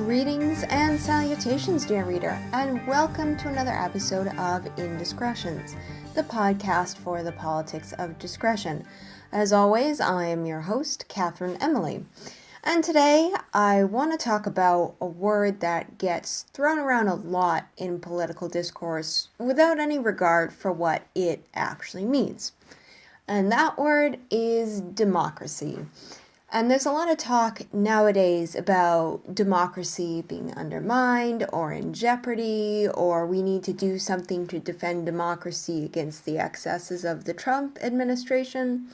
Greetings and salutations, dear reader, and welcome to another episode of Indiscretions, the podcast for the politics of discretion. As always, I am your host, Katherine Emily, and today I want to talk about a word that gets thrown around a lot in political discourse without any regard for what it actually means. And that word is democracy. And there's a lot of talk nowadays about democracy being undermined or in jeopardy, or we need to do something to defend democracy against the excesses of the Trump administration.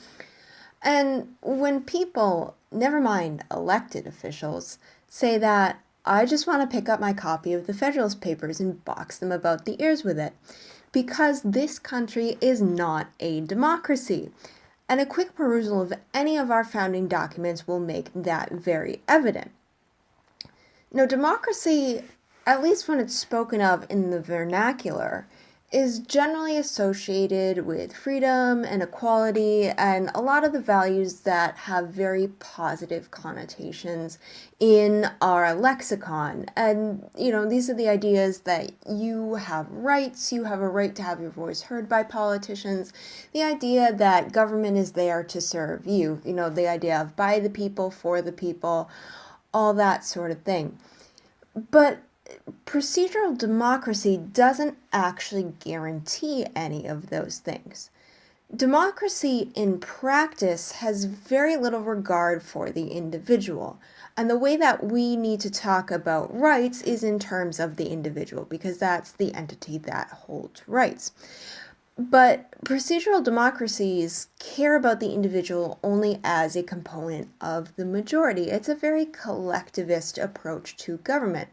And when people, never mind elected officials, say that, I just want to pick up my copy of the Federalist Papers and box them about the ears with it, because this country is not a democracy. And a quick perusal of any of our founding documents will make that very evident. Now, democracy, at least when it's spoken of in the vernacular, is generally associated with freedom and equality and a lot of the values that have very positive connotations in our lexicon. And, these are the ideas that you have rights, you have a right to have your voice heard by politicians, the idea that government is there to serve you, the idea of by the people, for the people, all that sort of thing. But procedural democracy doesn't actually guarantee any of those things. Democracy in practice has very little regard for the individual, and the way that we need to talk about rights is in terms of the individual, because that's the entity that holds rights. But procedural democracies care about the individual only as a component of the majority. It's a very collectivist approach to government.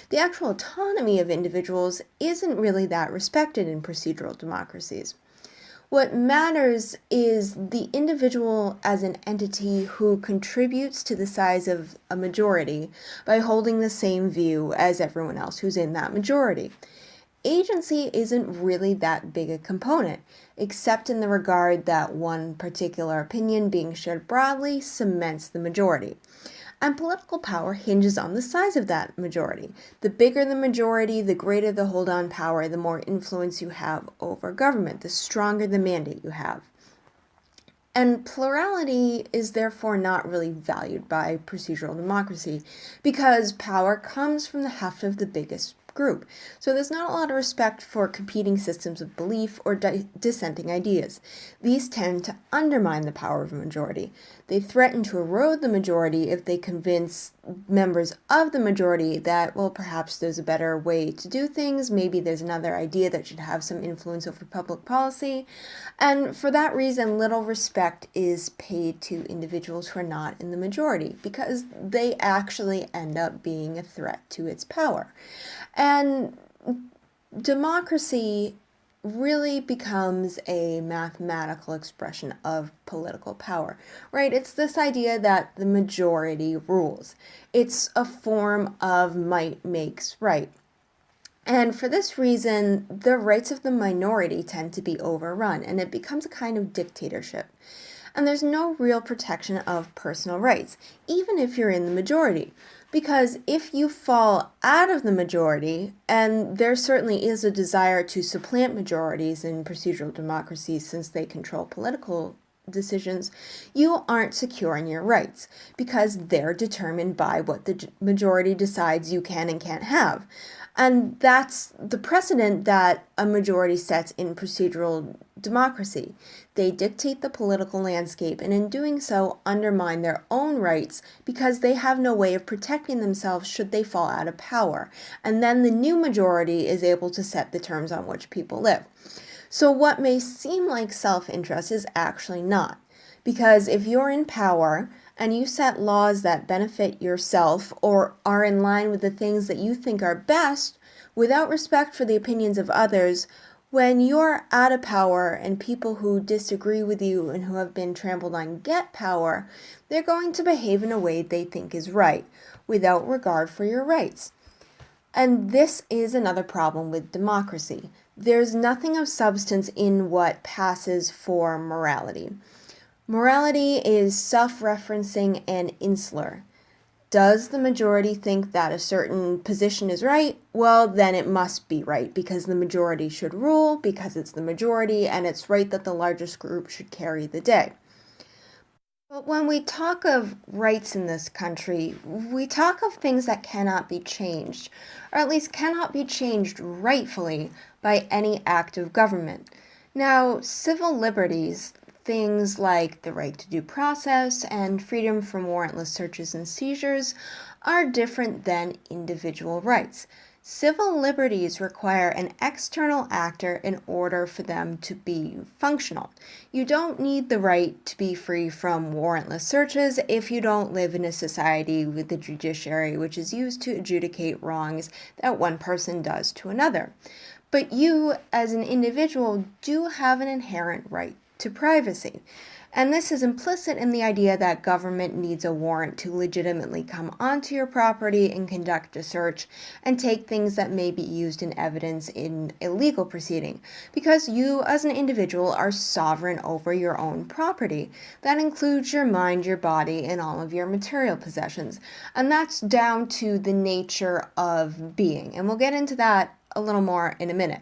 The actual autonomy of individuals isn't really that respected in procedural democracies. What matters is the individual as an entity who contributes to the size of a majority by holding the same view as everyone else who's in that majority. Agency isn't really that big a component, except in the regard that one particular opinion being shared broadly cements the majority. And political power hinges on the size of that majority. The bigger the majority, the greater the hold-on power, the more influence you have over government, the stronger the mandate you have. And plurality is therefore not really valued by procedural democracy, because power comes from the heft of the biggest group. So there's not a lot of respect for competing systems of belief or dissenting ideas. These tend to undermine the power of a majority. They threaten to erode the majority if they convince members of the majority that, well, perhaps there's a better way to do things, maybe there's another idea that should have some influence over public policy, and for that reason, little respect is paid to individuals who are not in the majority, because they actually end up being a threat to its power. And democracy really becomes a mathematical expression of political power, right? It's this idea that the majority rules. It's a form of might makes right. And for this reason, the rights of the minority tend to be overrun, and it becomes a kind of dictatorship. And there's no real protection of personal rights, even if you're in the majority. Because if you fall out of the majority, and there certainly is a desire to supplant majorities in procedural democracies since they control political decisions, you aren't secure in your rights, because they're determined by what the majority decides you can and can't have. And that's the precedent that a majority sets in procedural democracy. They dictate the political landscape, and in doing so undermine their own rights because they have no way of protecting themselves should they fall out of power. And then the new majority is able to set the terms on which people live. So what may seem like self-interest is actually not. Because if you're in power and you set laws that benefit yourself or are in line with the things that you think are best without respect for the opinions of others, when you're out of power and people who disagree with you and who have been trampled on get power, they're going to behave in a way they think is right, without regard for your rights. And this is another problem with democracy. There's nothing of substance in what passes for morality. Morality is self-referencing and insular. Does the majority think that a certain position is right? Well, then it must be right because the majority should rule, because it's the majority, and it's right that the largest group should carry the day. But when we talk of rights in this country, we talk of things that cannot be changed, or at least cannot be changed rightfully by any act of government. Now, civil liberties, things like the right to due process and freedom from warrantless searches and seizures, are different than individual rights. Civil liberties require an external actor in order for them to be functional. You don't need the right to be free from warrantless searches if you don't live in a society with the judiciary which is used to adjudicate wrongs that one person does to another. But you, as an individual, do have an inherent right to privacy. And this is implicit in the idea that government needs a warrant to legitimately come onto your property and conduct a search and take things that may be used in evidence in a legal proceeding, because you as an individual are sovereign over your own property. That includes your mind, your body, and all of your material possessions. And that's down to the nature of being. And we'll get into that a little more in a minute.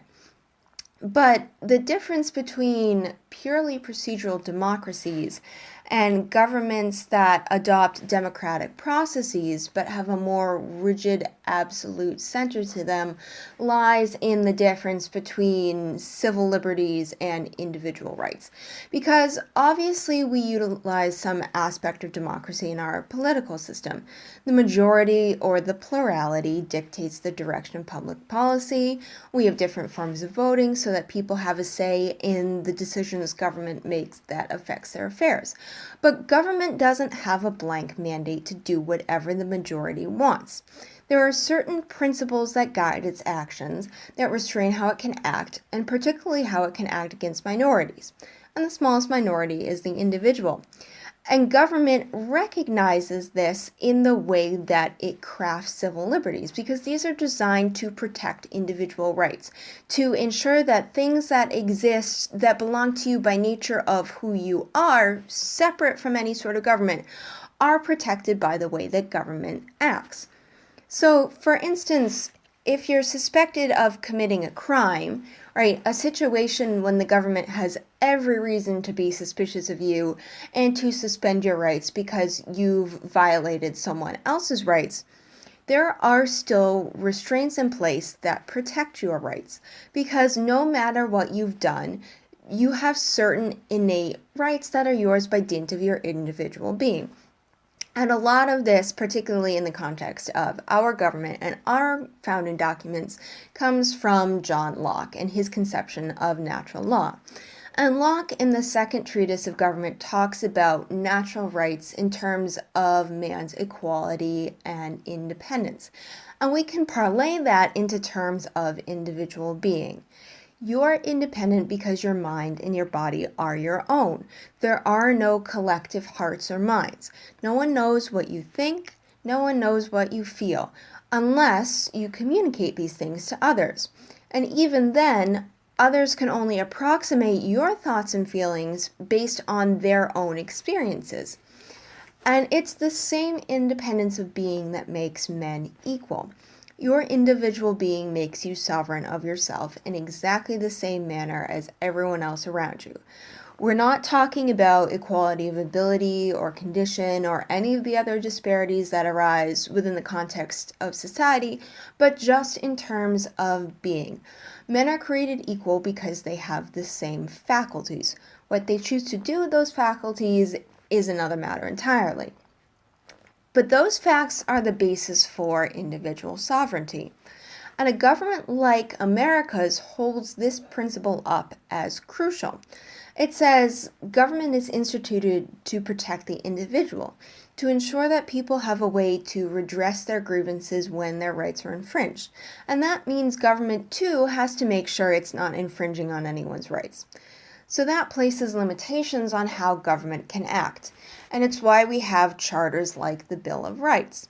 But the difference between purely procedural democracies and governments that adopt democratic processes but have a more rigid absolute center to them lies in the difference between civil liberties and individual rights. Because obviously we utilize some aspect of democracy in our political system. The majority or the plurality dictates the direction of public policy. We have different forms of voting so that people have a say in the decisions government makes that affects their affairs. But government doesn't have a blank mandate to do whatever the majority wants. There are certain principles that guide its actions, that restrain how it can act, and particularly how it can act against minorities. And the smallest minority is the individual. And government recognizes this in the way that it crafts civil liberties, because these are designed to protect individual rights, to ensure that things that exist that belong to you by nature of who you are, separate from any sort of government, are protected by the way that government acts. So, for instance, if you're suspected of committing a crime, right, a situation when the government has every reason to be suspicious of you and to suspend your rights because you've violated someone else's rights, there are still restraints in place that protect your rights, because no matter what you've done, you have certain innate rights that are yours by dint of your individual being. And a lot of this, particularly in the context of our government and our founding documents, comes from John Locke and his conception of natural law. And Locke, in the second treatise of government, talks about natural rights in terms of man's equality and independence. And we can parlay that into terms of individual being. You're independent because your mind and your body are your own. There are no collective hearts or minds. No one knows what you think. No one knows what you feel, unless you communicate these things to others. And even then, others can only approximate your thoughts and feelings based on their own experiences. And it's the same independence of being that makes men equal. Your individual being makes you sovereign of yourself in exactly the same manner as everyone else around you. We're not talking about equality of ability or condition or any of the other disparities that arise within the context of society, but just in terms of being. Men are created equal because they have the same faculties. What they choose to do with those faculties is another matter entirely. But those facts are the basis for individual sovereignty. And a government like America's holds this principle up as crucial. It says government is instituted to protect the individual, to ensure that people have a way to redress their grievances when their rights are infringed. And that means government, too, has to make sure it's not infringing on anyone's rights. So that places limitations on how government can act. And it's why we have charters like the Bill of Rights.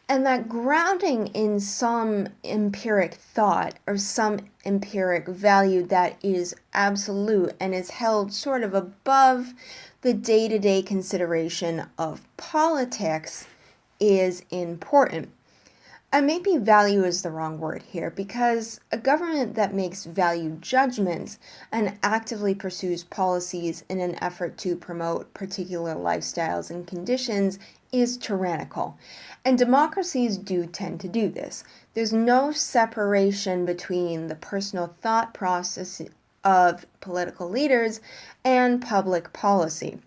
And that grounding in some empiric thought or some empiric value that is absolute and is held sort of above the day-to-day consideration of politics is important. And maybe value is the wrong word here, because a government that makes value judgments and actively pursues policies in an effort to promote particular lifestyles and conditions is tyrannical. And democracies do tend to do this. There's no separation between the personal thought process of political leaders and public policy.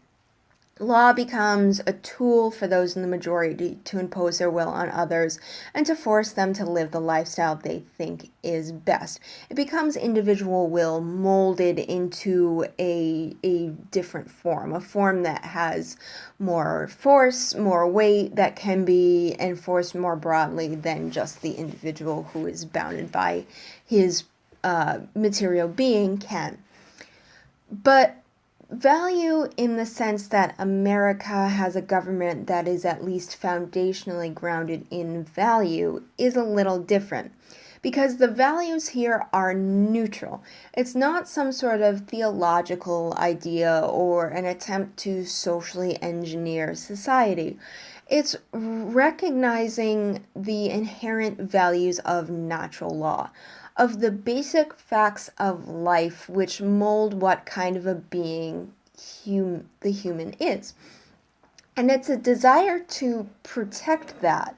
Law becomes a tool for those in the majority to impose their will on others and to force them to live the lifestyle they think is best. It becomes individual will molded into a different form, a form that has more force, more weight, that can be enforced more broadly than just the individual who is bounded by his material being can. But value, in the sense that America has a government that is at least foundationally grounded in value, is a little different, because the values here are neutral. It's not some sort of theological idea or an attempt to socially engineer society. It's recognizing the inherent values of natural law, of the basic facts of life which mold what kind of a being the human is. And it's a desire to protect that.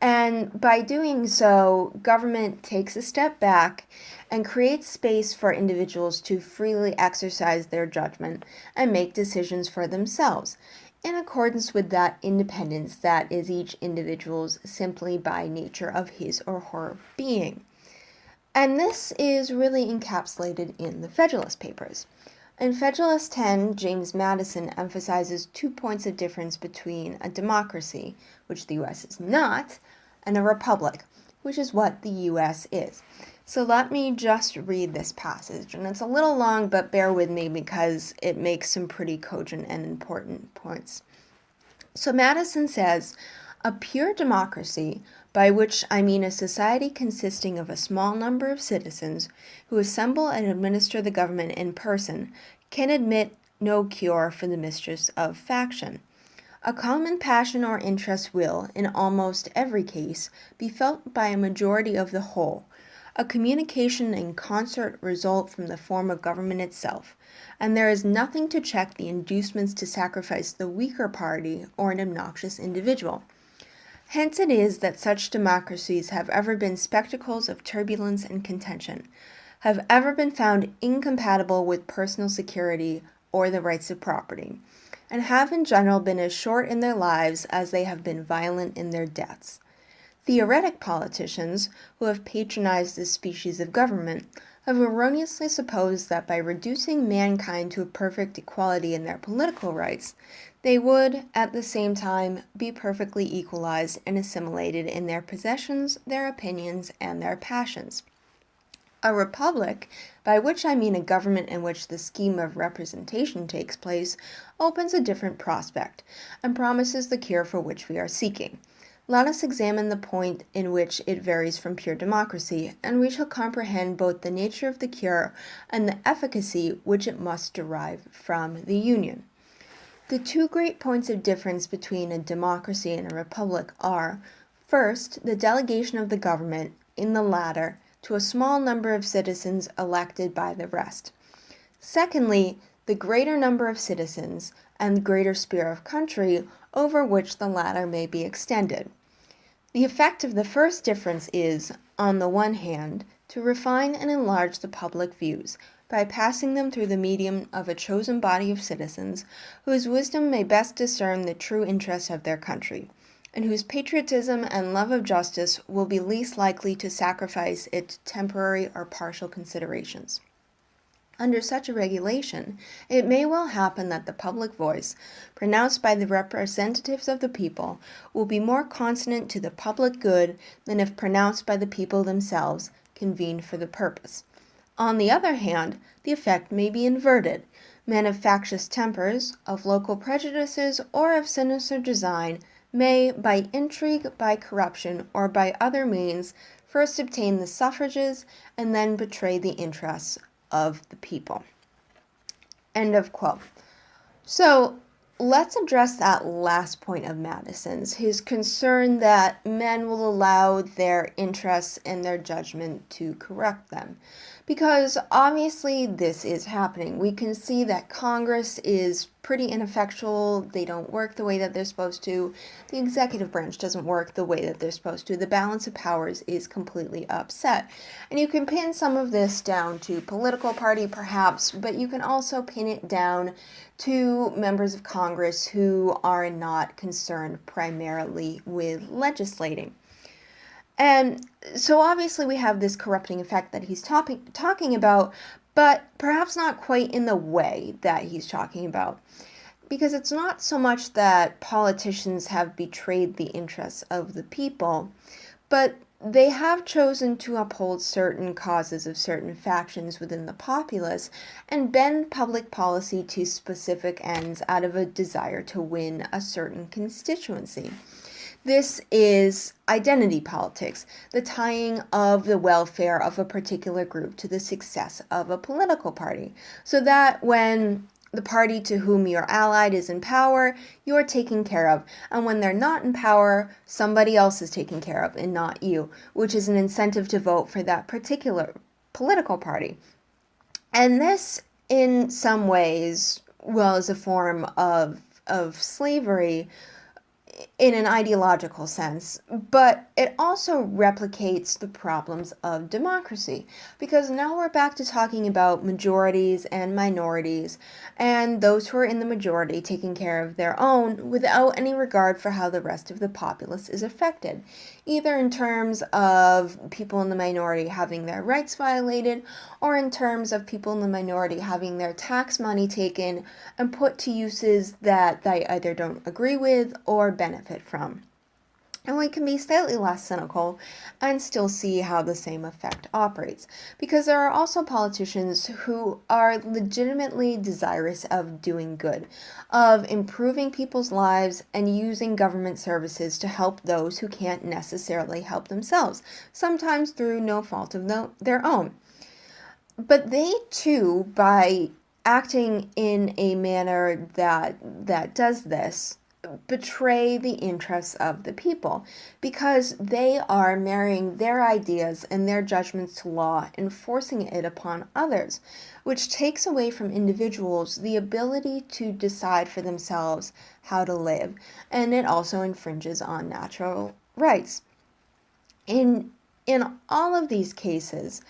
And by doing so, government takes a step back and creates space for individuals to freely exercise their judgment and make decisions for themselves, in accordance with that independence that is each individual's simply by nature of his or her being. And this is really encapsulated in the Federalist Papers. In Federalist 10, James Madison emphasizes 2 points of difference between a democracy, which the U.S. is not, and a republic, which is what the U.S. is. So let me just read this passage, and it's a little long, but bear with me because it makes some pretty cogent and important points. So Madison says, "A pure democracy, by which I mean a society consisting of a small number of citizens who assemble and administer the government in person, can admit no cure for the mischiefs of faction. A common passion or interest will, in almost every case, be felt by a majority of the whole. A communication and concert result from the form of government itself, and there is nothing to check the inducements to sacrifice the weaker party or an obnoxious individual. Hence it is that such democracies have ever been spectacles of turbulence and contention, have ever been found incompatible with personal security or the rights of property, and have in general been as short in their lives as they have been violent in their deaths. Theoretic politicians, who have patronized this species of government, have erroneously supposed that by reducing mankind to a perfect equality in their political rights, they would, at the same time, be perfectly equalized and assimilated in their possessions, their opinions, and their passions. A republic, by which I mean a government in which the scheme of representation takes place, opens a different prospect, and promises the cure for which we are seeking. Let us examine the point in which it varies from pure democracy, and we shall comprehend both the nature of the cure and the efficacy which it must derive from the union. The 2 great points of difference between a democracy and a republic are, first, the delegation of the government, in the latter, to a small number of citizens elected by the rest. Secondly, the greater number of citizens and the greater sphere of country over which the latter may be extended. The effect of the first difference is, on the one hand, to refine and enlarge the public views, by passing them through the medium of a chosen body of citizens, whose wisdom may best discern the true interest of their country, and whose patriotism and love of justice will be least likely to sacrifice it to temporary or partial considerations. Under such a regulation, it may well happen that the public voice, pronounced by the representatives of the people, will be more consonant to the public good than if pronounced by the people themselves, convened for the purpose. On the other hand, the effect may be inverted. Men of factious tempers, of local prejudices, or of sinister design may, by intrigue, by corruption, or by other means, first obtain the suffrages and then betray the interests of the people." End of quote. So, let's address that last point of Madison's, his concern that men will allow their interests and their judgment to corrupt them. Because obviously this is happening. We can see that Congress is pretty ineffectual. They don't work the way that they're supposed to. The executive branch doesn't work the way that they're supposed to. The balance of powers is completely upset. And you can pin some of this down to political party perhaps, but you can also pin it down to members of Congress who are not concerned primarily with legislating. And so obviously we have this corrupting effect that he's talking about, but perhaps not quite in the way that he's talking about. Because it's not so much that politicians have betrayed the interests of the people, but they have chosen to uphold certain causes of certain factions within the populace and bend public policy to specific ends out of a desire to win a certain constituency. This is identity politics, the tying of the welfare of a particular group to the success of a political party, so that when the party to whom you're allied is in power, you're taken care of, and when they're not in power, somebody else is taken care of and not you, which is an incentive to vote for that particular political party. And this, in some ways, well, is a form of slavery in an ideological sense, but it also replicates the problems of democracy, because now we're back to talking about majorities and minorities, and those who are in the majority taking care of their own without any regard for how the rest of the populace is affected, either in terms of people in the minority having their rights violated, or in terms of people in the minority having their tax money taken and put to uses that they either don't agree with or benefit from. And we can be slightly less cynical and still see how the same effect operates, because there are also politicians who are legitimately desirous of doing good, of improving people's lives and using government services to help those who can't necessarily help themselves, sometimes through no fault of their own. But they too, by acting in a manner that does this, betray the interests of the people, because they are marrying their ideas and their judgments to law and forcing it upon others, which takes away from individuals the ability to decide for themselves how to live, and it also infringes on natural rights. In all of these cases,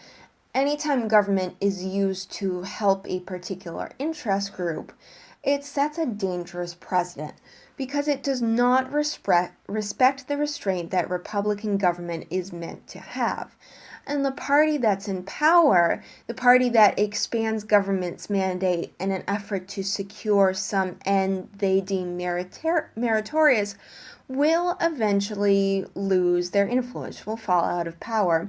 anytime government is used to help a particular interest group, it sets a dangerous precedent, because it does not respect the restraint that Republican government is meant to have. And the party that's in power, the party that expands government's mandate in an effort to secure some end they deem meritorious, will eventually lose their influence, will fall out of power.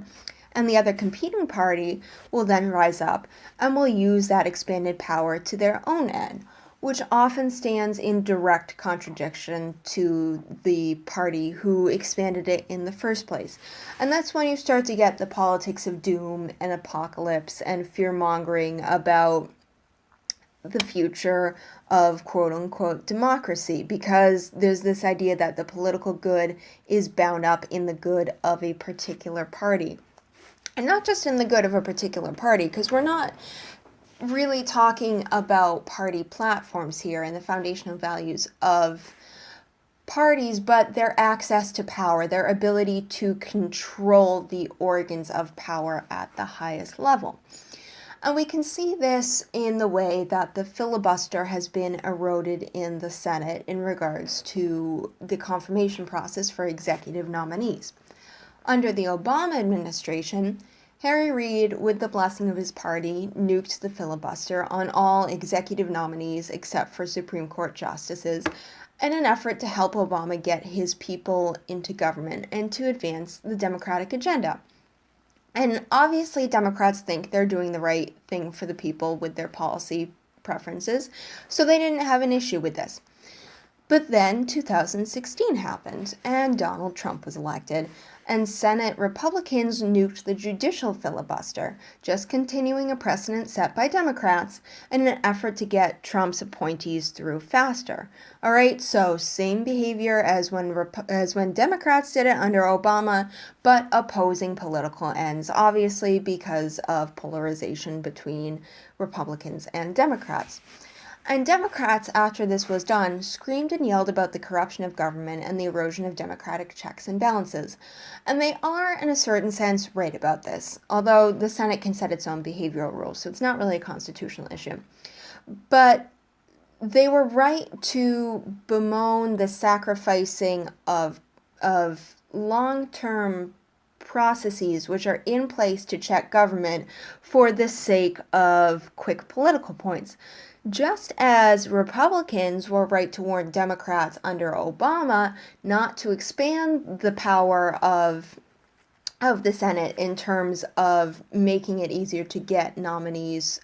And the other competing party will then rise up and will use that expanded power to their own end, which often stands in direct contradiction to the party who expanded it in the first place. And that's when you start to get the politics of doom and apocalypse and fear-mongering about the future of quote-unquote democracy, because there's this idea that the political good is bound up in the good of a particular party. And not just in the good of a particular party, because we're not really talking about party platforms here and the foundational values of parties, but their access to power, their ability to control the organs of power at the highest level. And we can see this in the way that the filibuster has been eroded in the Senate in regards to the confirmation process for executive nominees. Under the Obama administration, Harry Reid, with the blessing of his party, nuked the filibuster on all executive nominees except for Supreme Court justices in an effort to help Obama get his people into government and to advance the Democratic agenda. And obviously Democrats think they're doing the right thing for the people with their policy preferences, so they didn't have an issue with this. But then 2016 happened, and Donald Trump was elected, and Senate Republicans nuked the judicial filibuster, just continuing a precedent set by Democrats in an effort to get Trump's appointees through faster. All right, so same behavior as when Democrats did it under Obama, but opposing political ends, obviously because of polarization between Republicans and Democrats. And Democrats, after this was done, screamed and yelled about the corruption of government and the erosion of democratic checks and balances. And they are, in a certain sense, right about this, although the Senate can set its own behavioral rules, so it's not really a constitutional issue. But they were right to bemoan the sacrificing of long-term processes which are in place to check government for the sake of quick political points. Just as Republicans were right to warn Democrats under Obama not to expand the power of the Senate in terms of making it easier to get nominees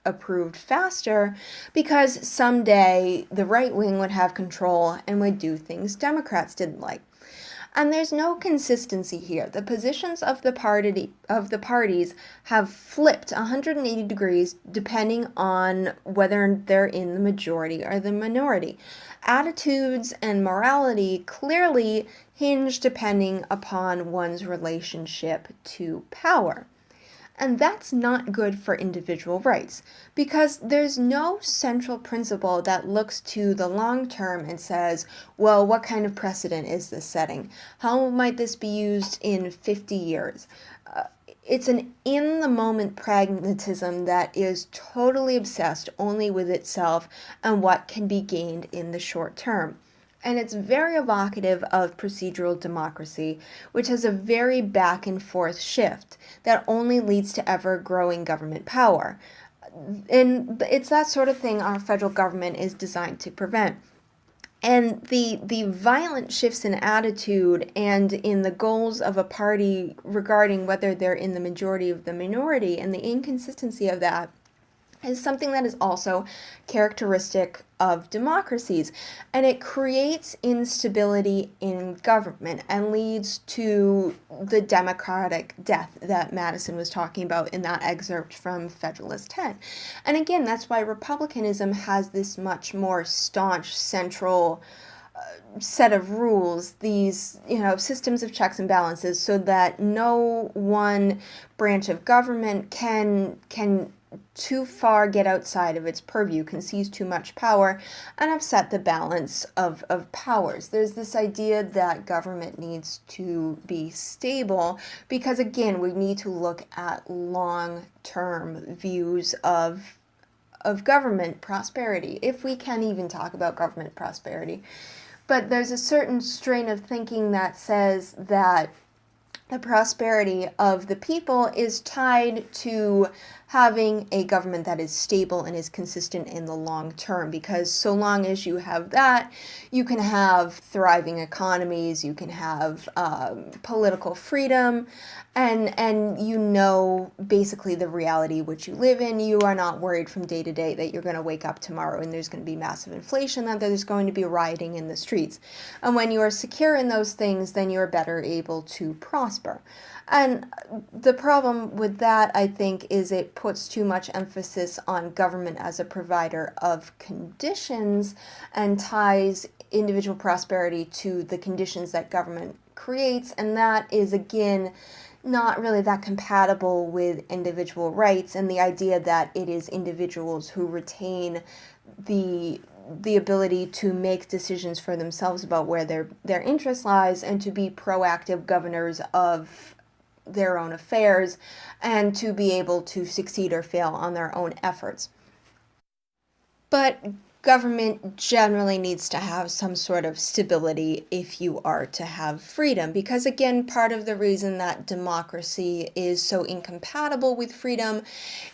approved faster, because someday the right wing would have control and would do things Democrats didn't like. And there's no consistency here. The positions of the parties have flipped 180 degrees depending on whether they're in the majority or the minority. Attitudes and morality clearly hinge depending upon one's relationship to power. And that's not good for individual rights, because there's no central principle that looks to the long term and says, well, what kind of precedent is this setting? How might this be used in 50 years? It's an in-the-moment pragmatism that is totally obsessed only with itself and what can be gained in the short term. And it's very evocative of procedural democracy, which has a very back and forth shift that only leads to ever-growing government power. And it's that sort of thing our federal government is designed to prevent. And the violent shifts in attitude and in the goals of a party regarding whether they're in the majority or the minority, and the inconsistency of that, is something that is also characteristic of democracies, and it creates instability in government and leads to the democratic death that Madison was talking about in that excerpt from Federalist 10. And again, that's why republicanism has this much more staunch central set of rules, these, systems of checks and balances, so that no one branch of government can too far get outside of its purview, can seize too much power, and upset the balance of powers. There's this idea that government needs to be stable because, again, we need to look at long-term views of government prosperity, if we can even talk about government prosperity. But there's a certain strain of thinking that says that the prosperity of the people is tied to having a government that is stable and is consistent in the long term, because so long as you have that, you can have thriving economies, you can have political freedom, and basically the reality which you live in. You are not worried from day to day that you're going to wake up tomorrow and there's going to be massive inflation, that there's going to be rioting in the streets. And when you are secure in those things, then you're better able to prosper. And the problem with that, I think, is it puts too much emphasis on government as a provider of conditions and ties individual prosperity to the conditions that government creates. And that is, again, not really that compatible with individual rights and the idea that it is individuals who retain the ability to make decisions for themselves about where their interest lies, and to be proactive governors of their own affairs, and to be able to succeed or fail on their own efforts. But government generally needs to have some sort of stability if you are to have freedom, because, again, part of the reason that democracy is so incompatible with freedom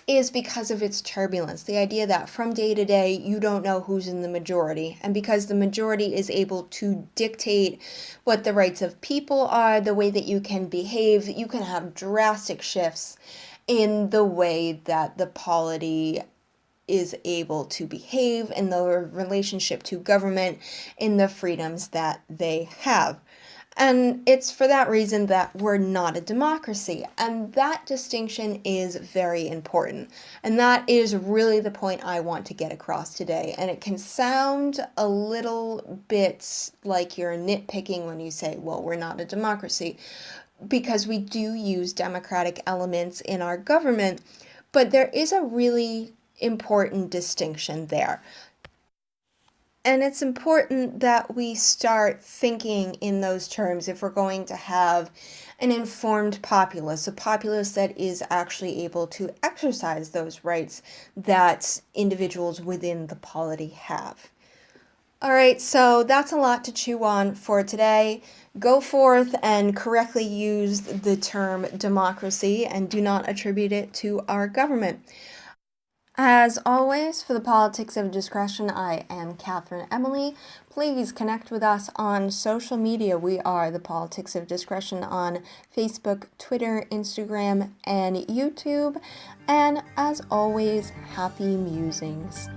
is because of its turbulence. The idea that from day to day you don't know who's in the majority, and because the majority is able to dictate what the rights of people are, the way that you can behave, you can have drastic shifts in the way that the polity is able to behave, in the relationship to government, in the freedoms that they have. And it's for that reason that we're not a democracy. And that distinction is very important. And that is really the point I want to get across today. And it can sound a little bit like you're nitpicking when you say, well, we're not a democracy, because we do use democratic elements in our government. But there is a really important distinction there. And it's important that we start thinking in those terms if we're going to have an informed populace, a populace that is actually able to exercise those rights that individuals within the polity have. All right, so that's a lot to chew on for today. Go forth and correctly use the term democracy and do not attribute it to our government. As always, for the Politics of Discretion, I am Katherine Emily. Please connect with us on social media. We are the Politics of Discretion on Facebook, Twitter, Instagram, and YouTube. And as always, happy musings.